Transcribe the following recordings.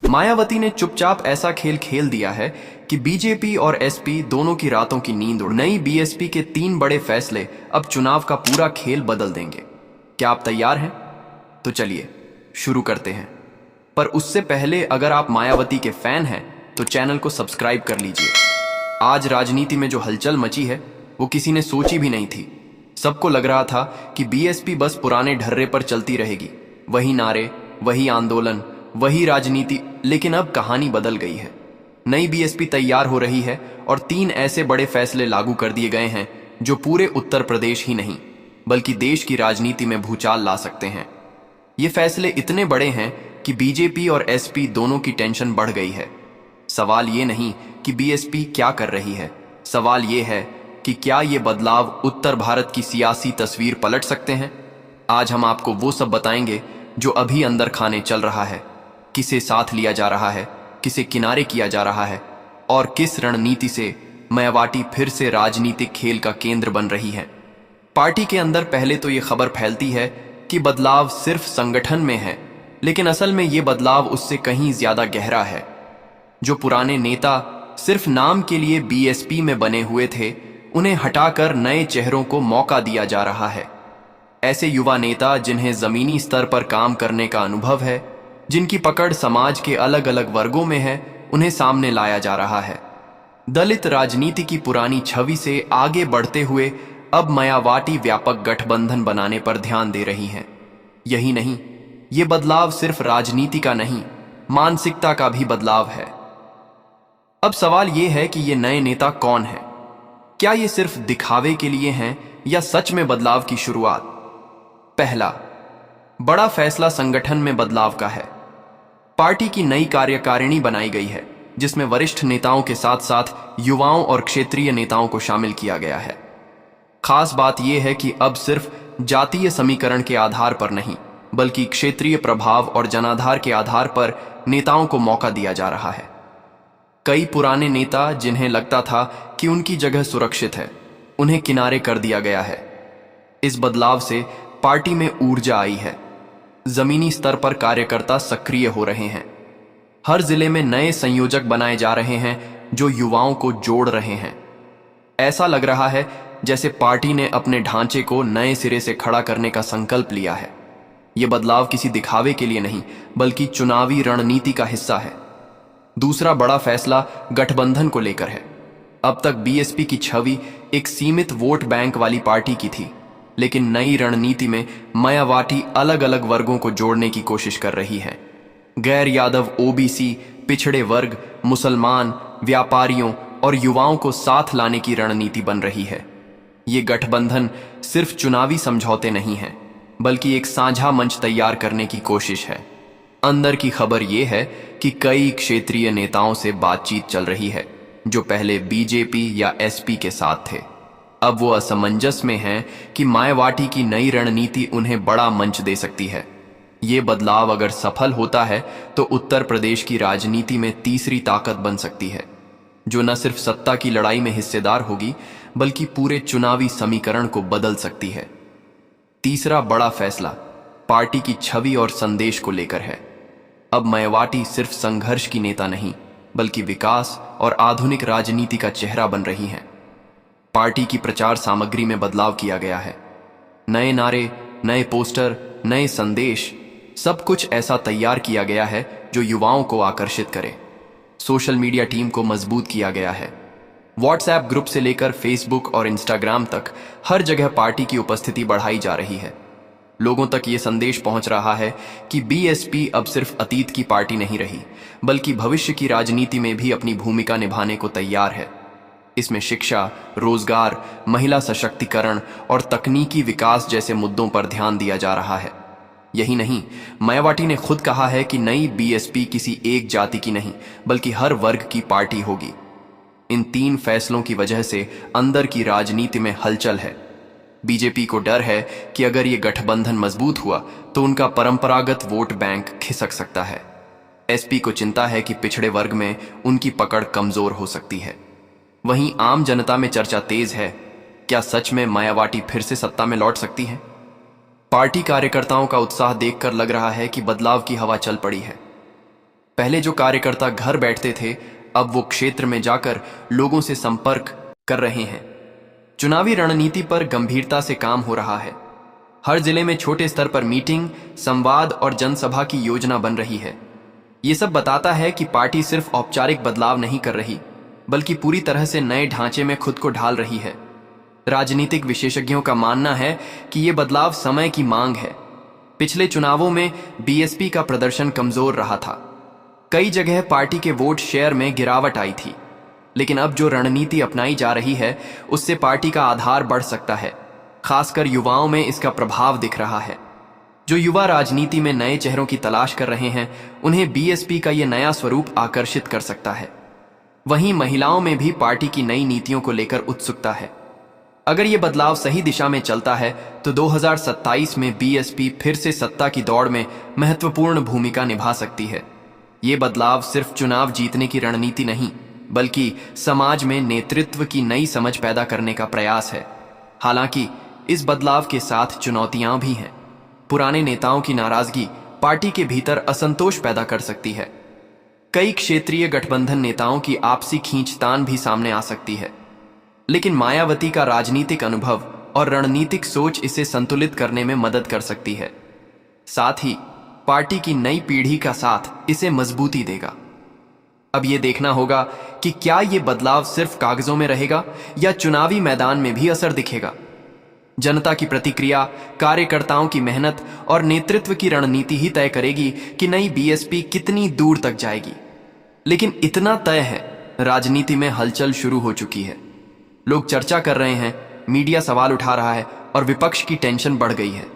मायावती ने चुपचाप ऐसा खेल खेल दिया है कि बीजेपी और एसपी दोनों की रातों की नींद उड़ नई बीएसपी के 3 बड़े फैसले अब चुनाव का पूरा खेल बदल देंगे। क्या आप तैयार हैं? तो चलिए शुरू करते हैं। पर उससे पहले अगर आप मायावती के फैन हैं तो चैनल को सब्सक्राइब कर लीजिए। आज राजनीति में जो हलचल मची है वो किसी ने सोची भी नहीं थी। सबको लग रहा था कि बीएसपी बस पुराने ढर्रे पर चलती रहेगी, वही नारे, वही आंदोलन, वही राजनीति। लेकिन अब कहानी बदल गई है। नई बीएसपी तैयार हो रही है और 3 ऐसे बड़े फैसले लागू कर दिए गए हैं जो पूरे उत्तर प्रदेश ही नहीं बल्कि देश की राजनीति में भूचाल ला सकते हैं। ये फैसले इतने बड़े हैं कि बीजेपी और एसपी दोनों की टेंशन बढ़ गई है। सवाल ये नहीं कि बीएसपी क्या कर रही है, सवाल ये है कि क्या ये बदलाव उत्तर भारत की सियासी तस्वीर पलट सकते हैं। आज हम आपको वो सब बताएंगे जो अभी अंदर खाने चल रहा है, किसे साथ लिया जा रहा है, किसे किनारे किया जा रहा है और किस रणनीति से मायावती फिर से राजनीतिक खेल का केंद्र बन रही है। पार्टी के अंदर पहले तो ये खबर फैलती है कि बदलाव सिर्फ संगठन में है, लेकिन असल में ये बदलाव उससे कहीं ज्यादा गहरा है। जो पुराने नेता सिर्फ नाम के लिए बीएसपी में बने हुए थे, उन्हें हटाकर नए चेहरों को मौका दिया जा रहा है। ऐसे युवा नेता जिन्हें जमीनी स्तर पर काम करने का अनुभव है, जिनकी पकड़ समाज के अलग अलग वर्गों में है, उन्हें सामने लाया जा रहा है। दलित राजनीति की पुरानी छवि से आगे बढ़ते हुए अब मायावती व्यापक गठबंधन बनाने पर ध्यान दे रही हैं। यही नहीं, ये बदलाव सिर्फ राजनीति का नहीं, मानसिकता का भी बदलाव है। अब सवाल ये है कि ये नए नेता कौन हैं? क्या ये सिर्फ दिखावे के लिए हैं या सच में बदलाव की शुरुआत? पहला बड़ा फैसला संगठन में बदलाव का है। पार्टी की नई कार्यकारिणी बनाई गई है, जिसमें वरिष्ठ नेताओं के साथ साथ युवाओं और क्षेत्रीय नेताओं को शामिल किया गया है। खास बात यह है कि अब सिर्फ जातीय समीकरण के आधार पर नहीं बल्कि क्षेत्रीय प्रभाव और जनाधार के आधार पर नेताओं को मौका दिया जा रहा है। कई पुराने नेता जिन्हें लगता था कि उनकी जगह सुरक्षित है, उन्हें किनारे कर दिया गया है। इस बदलाव से पार्टी में ऊर्जा आई है। जमीनी स्तर पर कार्यकर्ता सक्रिय हो रहे हैं। हर जिले में नए संयोजक बनाए जा रहे हैं जो युवाओं को जोड़ रहे हैं। ऐसा लग रहा है जैसे पार्टी ने अपने ढांचे को नए सिरे से खड़ा करने का संकल्प लिया है। यह बदलाव किसी दिखावे के लिए नहीं बल्कि चुनावी रणनीति का हिस्सा है। दूसरा बड़ा फैसला गठबंधन को लेकर है। अब तक बीएसपी की छवि एक सीमित वोट बैंक वाली पार्टी की थी, लेकिन नई रणनीति में मायावती अलग अलग वर्गों को जोड़ने की कोशिश कर रही है। गैर यादव, ओबीसी, पिछड़े वर्ग, मुसलमान, व्यापारियों और युवाओं को साथ लाने की रणनीति बन रही है। ये गठबंधन सिर्फ चुनावी समझौते नहीं है बल्कि एक साझा मंच तैयार करने की कोशिश है। अंदर की खबर यह है कि कई क्षेत्रीय नेताओं से बातचीत चल रही है जो पहले बीजेपी या एसपी के साथ थे। अब वो असमंजस में हैं कि मायावती की नई रणनीति उन्हें बड़ा मंच दे सकती है। ये बदलाव अगर सफल होता है तो उत्तर प्रदेश की राजनीति में तीसरी ताकत बन सकती है, जो न सिर्फ सत्ता की लड़ाई में हिस्सेदार होगी बल्कि पूरे चुनावी समीकरण को बदल सकती है। तीसरा बड़ा फैसला पार्टी की छवि और संदेश को लेकर है। अब मायावती सिर्फ संघर्ष की नेता नहीं बल्कि विकास और आधुनिक राजनीति का चेहरा बन रही हैं। पार्टी की प्रचार सामग्री में बदलाव किया गया है। नए नारे, नए पोस्टर, नए संदेश, सब कुछ ऐसा तैयार किया गया है जो युवाओं को आकर्षित करे। सोशल मीडिया टीम को मजबूत किया गया है। व्हाट्सएप ग्रुप से लेकर फेसबुक और इंस्टाग्राम तक हर जगह पार्टी की उपस्थिति बढ़ाई जा रही है। लोगों तक ये संदेश पहुंच रहा है कि बीएसपी अब सिर्फ अतीत की पार्टी नहीं रही बल्कि भविष्य की राजनीति में भी अपनी भूमिका निभाने को तैयार है। इसमें शिक्षा, रोजगार, महिला सशक्तिकरण और तकनीकी विकास जैसे मुद्दों पर ध्यान दिया जा रहा है। यही नहीं, मायावती ने खुद कहा है कि नई बीएसपी किसी एक जाति की नहीं बल्कि हर वर्ग की पार्टी होगी। इन 3 फैसलों की वजह से अंदर की राजनीति में हलचल है। बीजेपी को डर है कि अगर ये गठबंधन मजबूत हुआ तो उनका परंपरागत वोट बैंक खिसक सकता है। एसपी को चिंता है कि पिछड़े वर्ग में उनकी पकड़ कमजोर हो सकती है। वहीं आम जनता में चर्चा तेज है, क्या सच में मायावती फिर से सत्ता में लौट सकती है? पार्टी कार्यकर्ताओं का उत्साह देखकर लग रहा है कि बदलाव की हवा चल पड़ी है। पहले जो कार्यकर्ता घर बैठते थे, अब वो क्षेत्र में जाकर लोगों से संपर्क कर रहे हैं। चुनावी रणनीति पर गंभीरता से काम हो रहा है। हर जिले में छोटे स्तर पर मीटिंग, संवाद और जनसभा की योजना बन रही है। ये सब बताता है कि पार्टी सिर्फ औपचारिक बदलाव नहीं कर रही, बल्कि पूरी तरह से नए ढांचे में खुद को ढाल रही है। राजनीतिक विशेषज्ञों का मानना है कि ये बदलाव समय की मांग है। पिछले चुनावों में बीएसपी का प्रदर्शन कमजोर रहा था। कई जगह पार्टी के वोट शेयर में गिरावट आई थी, लेकिन अब जो रणनीति अपनाई जा रही है उससे पार्टी का आधार बढ़ सकता है। खासकर युवाओं में इसका प्रभाव दिख रहा है। जो युवा राजनीति में नए चेहरों की तलाश कर रहे हैं, उन्हें बीएसपी का यह नया स्वरूप आकर्षित कर सकता है। वहीं महिलाओं में भी पार्टी की नई नीतियों को लेकर उत्सुकता है। अगर ये बदलाव सही दिशा में चलता है तो 2027 में बीएसपी फिर से सत्ता की दौड़ में महत्वपूर्ण भूमिका निभा सकती है। ये बदलाव सिर्फ चुनाव जीतने की रणनीति नहीं, बल्कि समाज में नेतृत्व की नई समझ पैदा करने का प्रयास है। हालांकि इस बदलाव के साथ चुनौतियां भी हैं। पुराने नेताओं की नाराजगी पार्टी के भीतर असंतोष पैदा कर सकती है। कई क्षेत्रीय गठबंधन नेताओं की आपसी खींचतान भी सामने आ सकती है, लेकिन मायावती का राजनीतिक अनुभव और रणनीतिक सोच इसे संतुलित करने में मदद कर सकती है। साथ ही पार्टी की नई पीढ़ी का साथ इसे मजबूती देगा। अब यह देखना होगा कि क्या यह बदलाव सिर्फ कागजों में रहेगा या चुनावी मैदान में भी असर दिखेगा। जनता की प्रतिक्रिया, कार्यकर्ताओं की मेहनत और नेतृत्व की रणनीति ही तय करेगी कि नई बीएसपी कितनी दूर तक जाएगी। लेकिन इतना तय है, राजनीति में हलचल शुरू हो चुकी है। लोग चर्चा कर रहे हैं, मीडिया सवाल उठा रहा है और विपक्ष की टेंशन बढ़ गई है।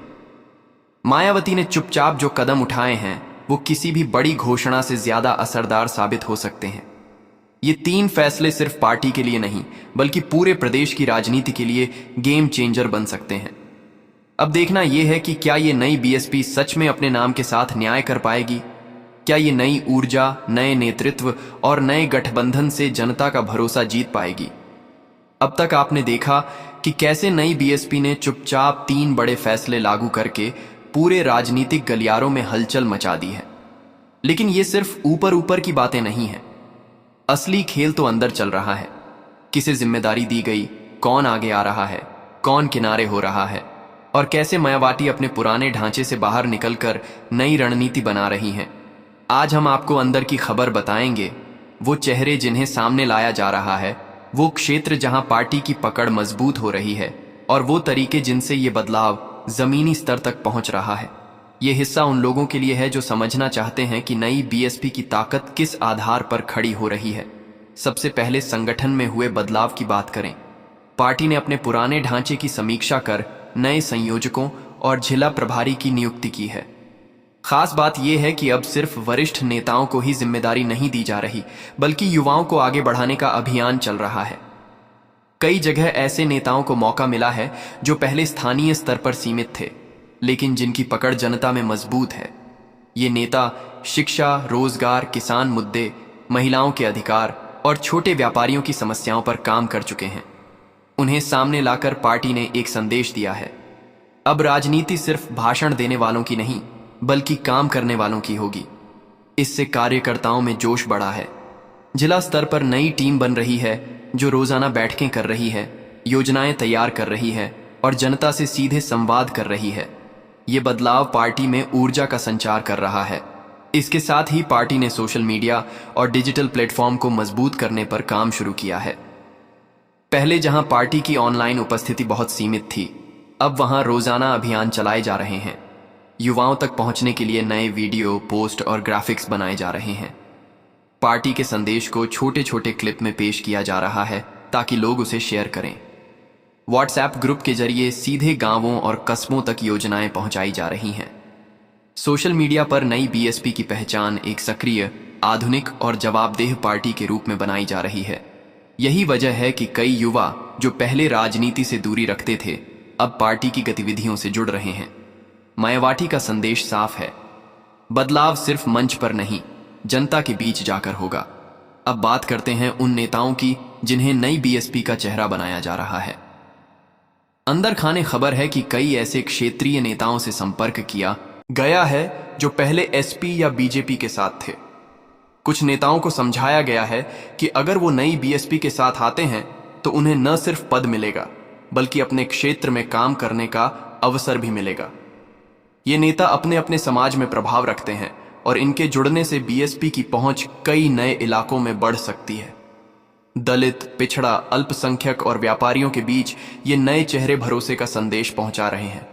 मायावती ने चुपचाप जो कदम उठाए हैं वो किसी भी बड़ी घोषणा से ज्यादा असरदार साबित हो सकते हैं। ये 3 फैसले सिर्फ पार्टी के लिए नहीं, बल्कि पूरे प्रदेश की राजनीति के लिए गेम चेंजर बन सकते हैं। अब देखना यह है कि क्या ये नई बीएसपी सच में अपने नाम के साथ न्याय कर पाएगी। क्या ये नई ऊर्जा, नए नेतृत्व और नए गठबंधन से जनता का भरोसा जीत पाएगी। अब तक आपने देखा कि कैसे नई बीएसपी ने चुपचाप 3 बड़े फैसले लागू करके पूरे राजनीतिक गलियारों में हलचल मचा दी है। लेकिन ये सिर्फ ऊपर ऊपर की बातें नहीं हैं। असली खेल तो अंदर चल रहा है। किसे जिम्मेदारी दी गई, कौन आगे आ रहा है, कौन किनारे हो रहा है, और कैसे मायावती अपने पुराने ढांचे से बाहर निकलकर नई रणनीति बना रही हैं। आज हम आपको अंदर की खबर बताएंगे, वो चेहरे जिन्हें सामने लाया जा रहा है, वो क्षेत्र जहां पार्टी की पकड़ मजबूत हो रही है, और वो तरीके जिनसे ये बदलाव जमीनी स्तर तक पहुंच रहा है। ये हिस्सा उन लोगों के लिए है जो समझना चाहते हैं कि नई बीएसपी की ताकत किस आधार पर खड़ी हो रही है। सबसे पहले संगठन में हुए बदलाव की बात करें। पार्टी ने अपने पुराने ढांचे की समीक्षा कर नए संयोजकों और जिला प्रभारी की नियुक्ति की है। खास बात यह है कि अब सिर्फ वरिष्ठ नेताओं को ही जिम्मेदारी नहीं दी जा रही, बल्कि युवाओं को आगे बढ़ाने का अभियान चल रहा है। कई जगह ऐसे नेताओं को मौका मिला है जो पहले स्थानीय स्तर पर सीमित थे, लेकिन जिनकी पकड़ जनता में मजबूत है। ये नेता शिक्षा, रोजगार, किसान मुद्दे, महिलाओं के अधिकार और छोटे व्यापारियों की समस्याओं पर काम कर चुके हैं। उन्हें सामने लाकर पार्टी ने एक संदेश दिया है। अब राजनीति सिर्फ भाषण देने वालों की नहीं, बल्कि काम करने वालों की होगी। इससे कार्यकर्ताओं में जोश बढ़ा है। जिला स्तर पर नई टीम बन रही है जो रोजाना बैठकें कर रही है, योजनाएं तैयार कर रही है और जनता से सीधे संवाद कर रही है। ये बदलाव पार्टी में ऊर्जा का संचार कर रहा है। इसके साथ ही पार्टी ने सोशल मीडिया और डिजिटल प्लेटफॉर्म को मजबूत करने पर काम शुरू किया है। पहले जहां पार्टी की ऑनलाइन उपस्थिति बहुत सीमित थी, अब वहां रोजाना अभियान चलाए जा रहे हैं। युवाओं तक पहुंचने के लिए नए वीडियो, पोस्ट और ग्राफिक्स बनाए जा रहे हैं। पार्टी के संदेश को छोटे छोटे क्लिप में पेश किया जा रहा है ताकि लोग उसे शेयर करें। व्हाट्सएप ग्रुप के जरिए सीधे गांवों और कस्बों तक योजनाएं पहुंचाई जा रही हैं। सोशल मीडिया पर नई बीएसपी की पहचान एक सक्रिय, आधुनिक और जवाबदेह पार्टी के रूप में बनाई जा रही है। यही वजह है कि कई युवा जो पहले राजनीति से दूरी रखते थे, अब पार्टी की गतिविधियों से जुड़ रहे हैं। मायावती का संदेश साफ है, बदलाव सिर्फ मंच पर नहीं, जनता के बीच जाकर होगा। अब बात करते हैं उन नेताओं की जिन्हें नई बीएसपी का चेहरा बनाया जा रहा है। अंदर खाने खबर है कि कई ऐसे क्षेत्रीय नेताओं से संपर्क किया गया है जो पहले एसपी या बीजेपी के साथ थे। कुछ नेताओं को समझाया गया है कि अगर वो नई बीएसपी के साथ आते हैं तो उन्हें न सिर्फ पद मिलेगा बल्कि अपने क्षेत्र में काम करने का अवसर भी मिलेगा। ये नेता अपने अपने समाज में प्रभाव रखते हैं और इनके जुड़ने से बीएसपी की पहुंच कई नए इलाकों में बढ़ सकती है। दलित, पिछड़ा, अल्पसंख्यक और व्यापारियों के बीच ये नए चेहरे भरोसे का संदेश पहुंचा रहे हैं।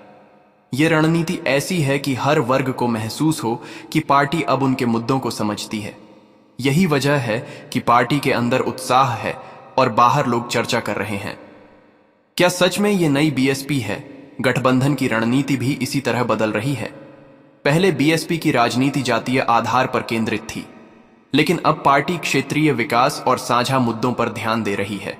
ये रणनीति ऐसी है कि हर वर्ग को महसूस हो कि पार्टी अब उनके मुद्दों को समझती है। यही वजह है कि पार्टी के अंदर उत्साह है और बाहर लोग चर्चा कर रहे हैं। क्या सच में ये नई बीएसपी है? गठबंधन की रणनीति भी इसी तरह बदल रही है। पहले बीएसपी की राजनीति जातीय आधार पर केंद्रित थी, लेकिन अब पार्टी क्षेत्रीय विकास और साझा मुद्दों पर ध्यान दे रही है।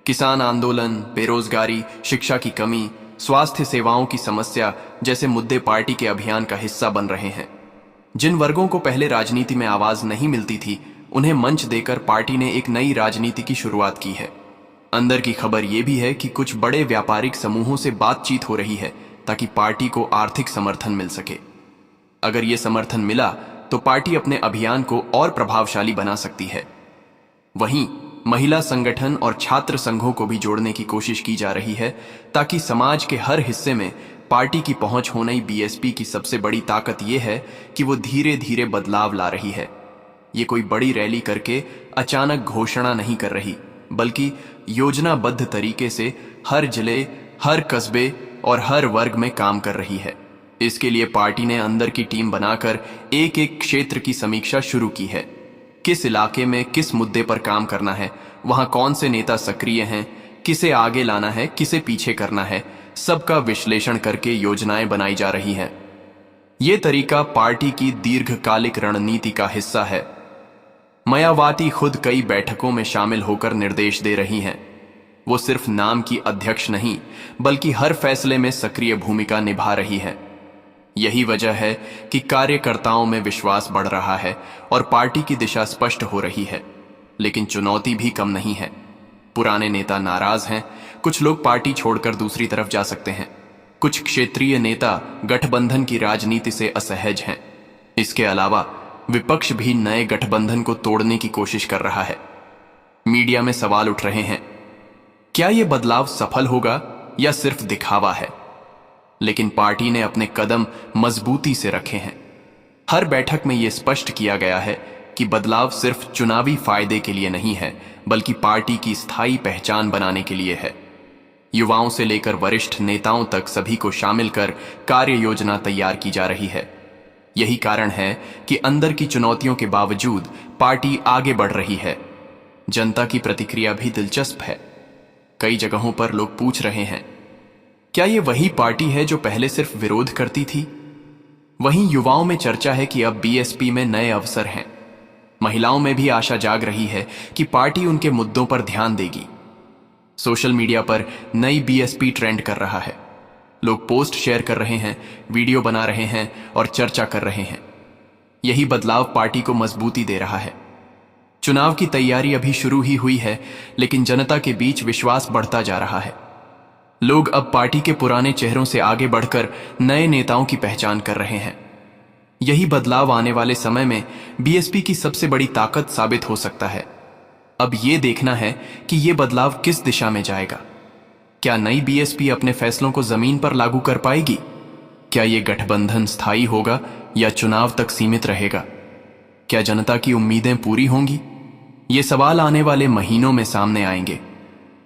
किसान आंदोलन, बेरोजगारी, शिक्षा की कमी, स्वास्थ्य सेवाओं की समस्या जैसे मुद्दे पार्टी के अभियान का हिस्सा बन रहे हैं। जिन वर्गों को पहले राजनीति में आवाज नहीं मिलती थी, उन्हें मंच देकर पार्टी ने एक नई राजनीति की शुरुआत की है। अंदर की खबर यह भी है कि कुछ बड़े व्यापारिक समूहों से बातचीत हो रही है ताकि पार्टी को आर्थिक समर्थन मिल सके। अगर यह समर्थन मिला तो पार्टी अपने अभियान को और प्रभावशाली बना सकती है। वहीं महिला संगठन और छात्र संघों को भी जोड़ने की कोशिश की जा रही है ताकि समाज के हर हिस्से में पार्टी की पहुंच हो। नई बीएसपी की सबसे बड़ी ताकत यह है कि वो धीरे धीरे बदलाव ला रही है। ये कोई बड़ी रैली करके अचानक घोषणा नहीं कर रही, बल्कि योजनाबद्ध तरीके से हर जिले, हर कस्बे और हर वर्ग में काम कर रही है। इसके लिए पार्टी ने अंदर की टीम बनाकर एक एक क्षेत्र की समीक्षा शुरू की है। किस इलाके में किस मुद्दे पर काम करना है, वहां कौन से नेता सक्रिय हैं, किसे आगे लाना है, किसे पीछे करना है, सबका विश्लेषण करके योजनाएं बनाई जा रही हैं। ये तरीका पार्टी की दीर्घकालिक रणनीति का हिस्सा है। मायावती खुद कई बैठकों में शामिल होकर निर्देश दे रही हैं। वो सिर्फ नाम की अध्यक्ष नहीं, बल्कि हर फैसले में सक्रिय भूमिका निभा रही है। यही वजह है कि कार्यकर्ताओं में विश्वास बढ़ रहा है और पार्टी की दिशा स्पष्ट हो रही है। लेकिन चुनौती भी कम नहीं है। पुराने नेता नाराज हैं, कुछ लोग पार्टी छोड़कर दूसरी तरफ जा सकते हैं। कुछ क्षेत्रीय नेता गठबंधन की राजनीति से असहज हैं। इसके अलावा विपक्ष भी नए गठबंधन को तोड़ने की कोशिश कर रहा है। मीडिया में सवाल उठ रहे हैं, क्या यह बदलाव सफल होगा या सिर्फ दिखावा है? लेकिन पार्टी ने अपने कदम मजबूती से रखे हैं। हर बैठक में यह स्पष्ट किया गया है कि बदलाव सिर्फ चुनावी फायदे के लिए नहीं है, बल्कि पार्टी की स्थायी पहचान बनाने के लिए है। युवाओं से लेकर वरिष्ठ नेताओं तक सभी को शामिल कर कार्य योजना तैयार की जा रही है। यही कारण है कि अंदर की चुनौतियों के बावजूद पार्टी आगे बढ़ रही है। जनता की प्रतिक्रिया भी दिलचस्प है। कई जगहों पर लोग पूछ रहे हैं, क्या ये वही पार्टी है जो पहले सिर्फ विरोध करती थी? वहीं युवाओं में चर्चा है कि अब बीएसपी में नए अवसर हैं। महिलाओं में भी आशा जाग रही है कि पार्टी उनके मुद्दों पर ध्यान देगी। सोशल मीडिया पर नई बीएसपी ट्रेंड कर रहा है। लोग पोस्ट शेयर कर रहे हैं, वीडियो बना रहे हैं और चर्चा कर रहे हैं। यही बदलाव पार्टी को मजबूती दे रहा है। चुनाव की तैयारी अभी शुरू ही हुई है, लेकिन जनता के बीच विश्वास बढ़ता जा रहा है। लोग अब पार्टी के पुराने चेहरों से आगे बढ़कर नए नेताओं की पहचान कर रहे हैं। यही बदलाव आने वाले समय में बीएसपी की सबसे बड़ी ताकत साबित हो सकता है। अब यह देखना है कि यह बदलाव किस दिशा में जाएगा। क्या नई बीएसपी अपने फैसलों को जमीन पर लागू कर पाएगी? क्या यह गठबंधन स्थायी होगा या चुनाव तक सीमित रहेगा? क्या जनता की उम्मीदें पूरी होंगी? ये सवाल आने वाले महीनों में सामने आएंगे।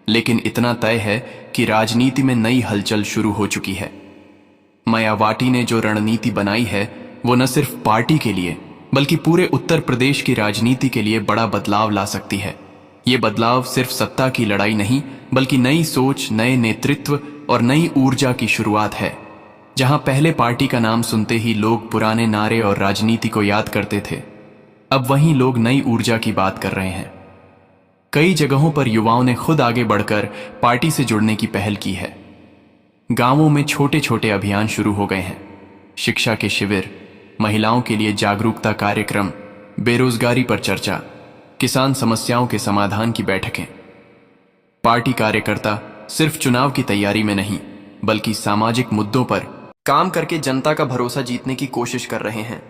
लेकिन इतना तय है कि राजनीति में नई हलचल शुरू हो चुकी है। मायावती ने जो रणनीति बनाई है वो न सिर्फ पार्टी के लिए बल्कि पूरे उत्तर प्रदेश की राजनीति के लिए बड़ा बदलाव ला सकती है। ये बदलाव सिर्फ सत्ता की लड़ाई नहीं, बल्कि नई सोच, नए नेतृत्व और नई ऊर्जा की शुरुआत है। जहां पहले पार्टी का नाम सुनते ही लोग पुराने नारे और राजनीति को याद करते थे, अब वहीं लोग नई ऊर्जा की बात कर रहे हैं। कई जगहों पर युवाओं ने खुद आगे बढ़कर पार्टी से जुड़ने की पहल की है। गांवों में छोटे छोटे अभियान शुरू हो गए हैं। शिक्षा के शिविर, महिलाओं के लिए जागरूकता कार्यक्रम, बेरोजगारी पर चर्चा, किसान समस्याओं के समाधान की बैठकें। पार्टी कार्यकर्ता सिर्फ चुनाव की तैयारी में नहीं, बल्कि सामाजिक मुद्दों पर काम करके जनता का भरोसा जीतने की कोशिश कर रहे हैं।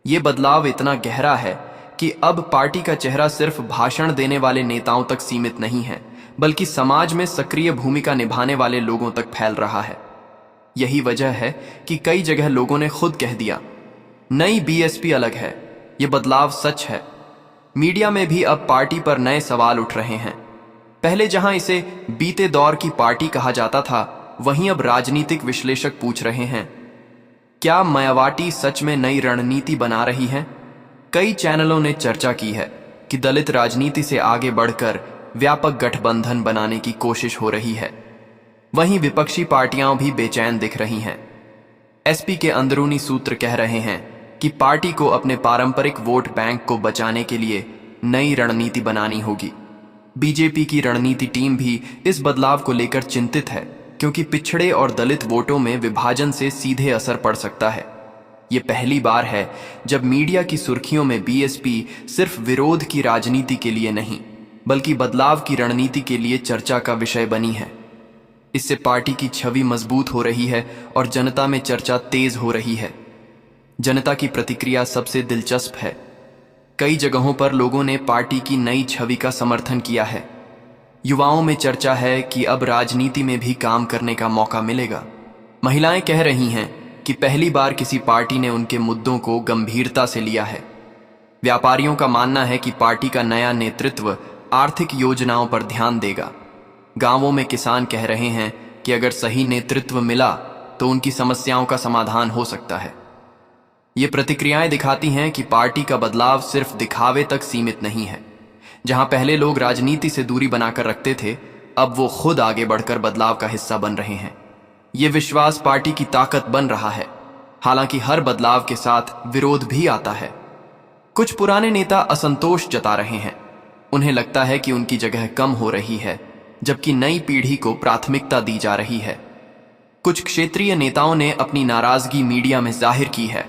ये बदलाव इतना गहरा है कि अब पार्टी का चेहरा सिर्फ भाषण देने वाले नेताओं तक सीमित नहीं है, बल्कि समाज में सक्रिय भूमिका निभाने वाले लोगों तक फैल रहा है। यही वजह है कि कई जगह लोगों ने खुद कह दिया, नई बीएसपी अलग है, ये बदलाव सच है। मीडिया में भी अब पार्टी पर नए सवाल उठ रहे हैं। पहले जहां इसे बीते दौर की पार्टी कहा जाता था, वहीं अब राजनीतिक विश्लेषक पूछ रहे हैं, क्या मायावती सच में नई रणनीति बना रही है? कई चैनलों ने चर्चा की है कि दलित राजनीति से आगे बढ़कर व्यापक गठबंधन बनाने की कोशिश हो रही है। वहीं विपक्षी पार्टियां भी बेचैन दिख रही हैं। एसपी के अंदरूनी सूत्र कह रहे हैं कि पार्टी को अपने पारंपरिक वोट बैंक को बचाने के लिए नई रणनीति बनानी होगी। बीजेपी की रणनीति टीम भी इस बदलाव को लेकर चिंतित है, क्योंकि पिछड़े और दलित वोटों में विभाजन से सीधे असर पड़ सकता है। ये पहली बार है जब मीडिया की सुर्खियों में बीएसपी सिर्फ विरोध की राजनीति के लिए नहीं, बल्कि बदलाव की रणनीति के लिए चर्चा का विषय बनी है। इससे पार्टी की छवि मजबूत हो रही है और जनता में चर्चा तेज हो रही है। जनता की प्रतिक्रिया सबसे दिलचस्प है। कई जगहों पर लोगों ने पार्टी की नई छवि का समर्थन किया है। युवाओं में चर्चा है कि अब राजनीति में भी काम करने का मौका मिलेगा। महिलाएं कह रही हैं कि पहली बार किसी पार्टी ने उनके मुद्दों को गंभीरता से लिया है। व्यापारियों का मानना है कि पार्टी का नया नेतृत्व आर्थिक योजनाओं पर ध्यान देगा। गांवों में किसान कह रहे हैं कि अगर सही नेतृत्व मिला तो उनकी समस्याओं का समाधान हो सकता है। ये प्रतिक्रियाएं दिखाती हैं कि पार्टी का बदलाव सिर्फ दिखावे तक सीमित नहीं है। जहां पहले लोग राजनीति से दूरी बनाकर रखते थे, अब वो खुद आगे बढ़कर बदलाव का हिस्सा बन रहे हैं। ये विश्वास पार्टी की ताकत बन रहा है। हालांकि हर बदलाव के साथ विरोध भी आता है। कुछ पुराने नेता असंतोष जता रहे हैं। उन्हें लगता है कि उनकी जगह कम हो रही है, जबकि नई पीढ़ी को प्राथमिकता दी जा रही है। कुछ क्षेत्रीय नेताओं ने अपनी नाराजगी मीडिया में जाहिर की है,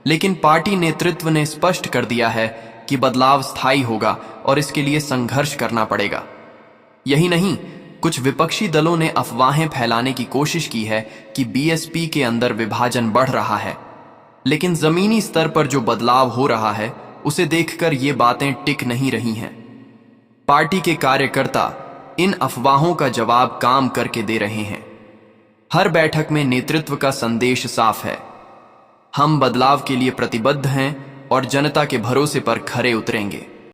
लेकिन पार्टी नेतृत्व ने स्पष्ट कर दिया है कि बदलाव स्थायी होगा और इसके लिए संघर्ष करना पड़ेगा। यही नहीं, कुछ विपक्षी दलों ने अफवाहें फैलाने की कोशिश की है कि बीएसपी के अंदर विभाजन बढ़ रहा है, लेकिन जमीनी स्तर पर जो बदलाव हो रहा है उसे देखकर ये बातें टिक नहीं रही हैं। पार्टी के कार्यकर्ता इन अफवाहों का जवाब काम करके दे रहे हैं। हर बैठक में नेतृत्व का संदेश साफ है, हम बदलाव के लिए प्रतिबद्ध हैं और जनता के भरोसे पर खरे उतरेंगे।